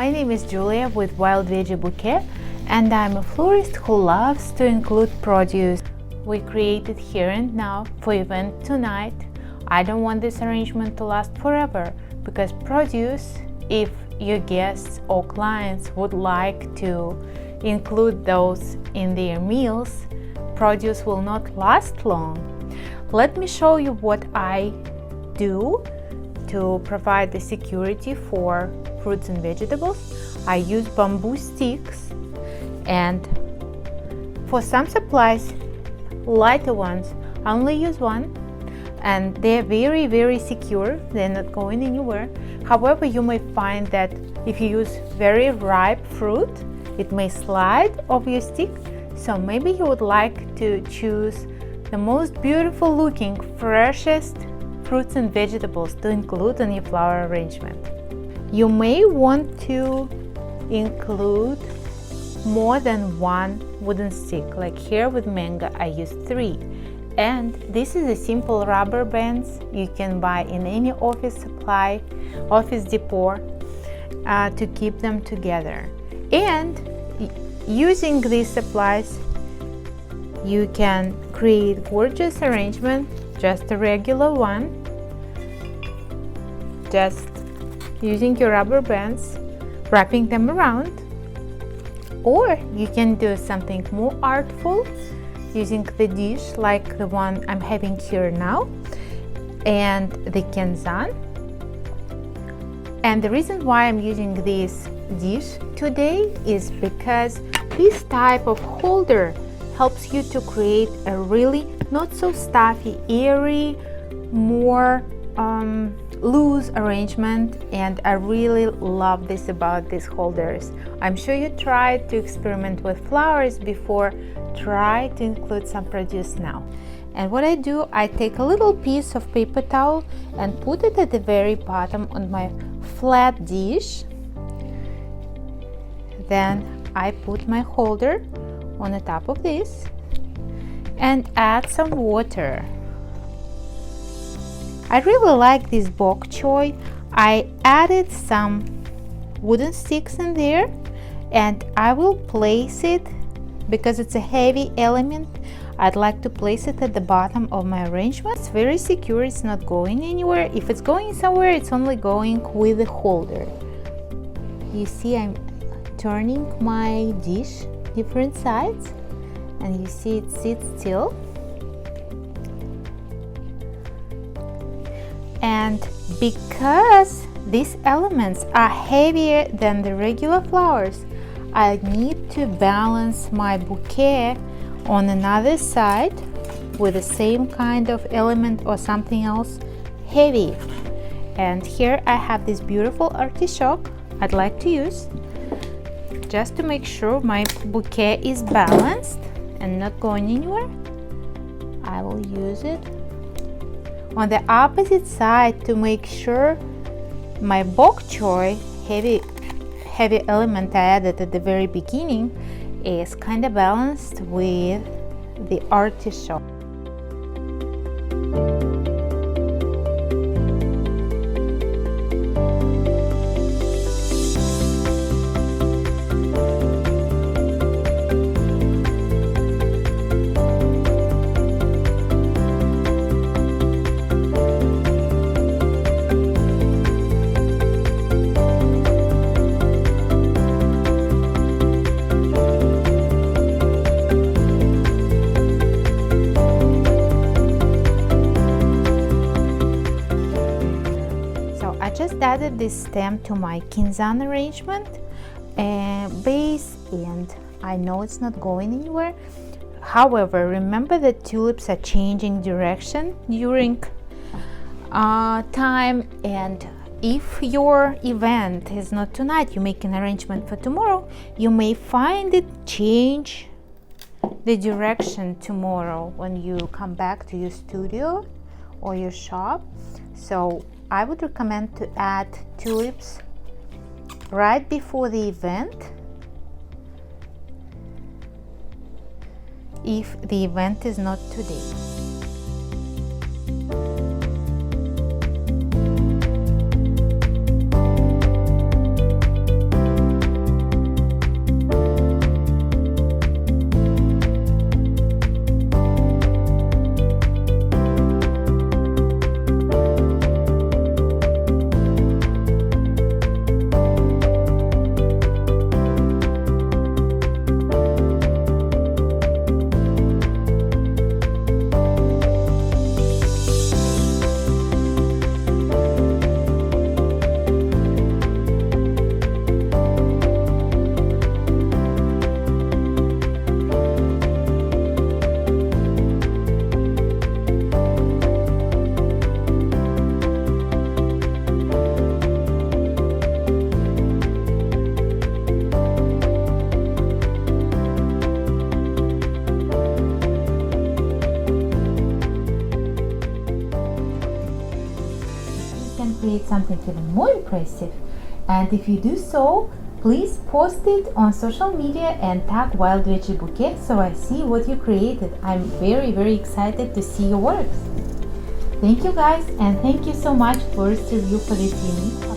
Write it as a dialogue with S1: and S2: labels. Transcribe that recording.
S1: my name is Iuliia with Wild Veggie Bouquet, and I'm a florist who loves to include produce. We created here and now for event tonight. I don't want this arrangement to last forever because produce, if your guests or clients would like to include those in their meals, produce will not last long. Let me show you what I do to provide the security for fruits and vegetables. I use bamboo sticks, and for some supplies, lighter ones, I only use one, and they're very secure. They're not going anywhere. However, you may find that if you use very ripe fruit, it may slide off your stick. So maybe you would like to choose the most beautiful looking, freshest fruits and vegetables to include in your flower arrangement. You may want to include more than one wooden stick. Like here with mango, I use 3. And this is a simple rubber bands you can buy in any office supply, office depot to keep them together. And using these supplies, you can create gorgeous arrangement, just a regular one, just using your rubber bands, wrapping them around. Or you can do something more artful using the dish like the one I'm having here now and the kenzan. And the reason why I'm using this dish today is because this type of holder helps you to create a really not so stuffy, airy, more loose arrangement, and I really love this about these holders. I'm sure you tried to experiment with flowers before. Try to include some produce now. And what I do, I take a little piece of paper towel and put it at the very bottom on my flat dish. Then I put my holder on the top of this and add some water. I really like this bok choy. I added some wooden sticks in there, and I will place it, because it's a heavy element, I'd like to place it at the bottom of my arrangement. It's very secure, it's not going anywhere. If it's going somewhere, it's only going with the holder. You see I'm turning my dish different sides, and you see it sits still. And because these elements are heavier than the regular flowers, I need to balance my bouquet on another side with the same kind of element or something else heavy. And here I have this beautiful artichoke I'd like to use just to make sure my bouquet is balanced and not going anywhere. I will use it on the opposite side to make sure my bok choy, heavy element I added at the very beginning, is kind of balanced with the artichoke. Added this stem to my kenzan arrangement base, and I know it's not going anywhere. However, remember that tulips are changing direction during time, and if your event is not tonight, you make an arrangement for tomorrow, you may find it change the direction tomorrow when you come back to your studio or your shop. So I would recommend to add tulips right before the event if the event is not today. something even more impressive. And if you do so, please post it on social media and tag Wild Veggie Bouquet so I see what you created. I'm very excited to see your works. Thank you guys, and thank you so much, Florist Review, for listening.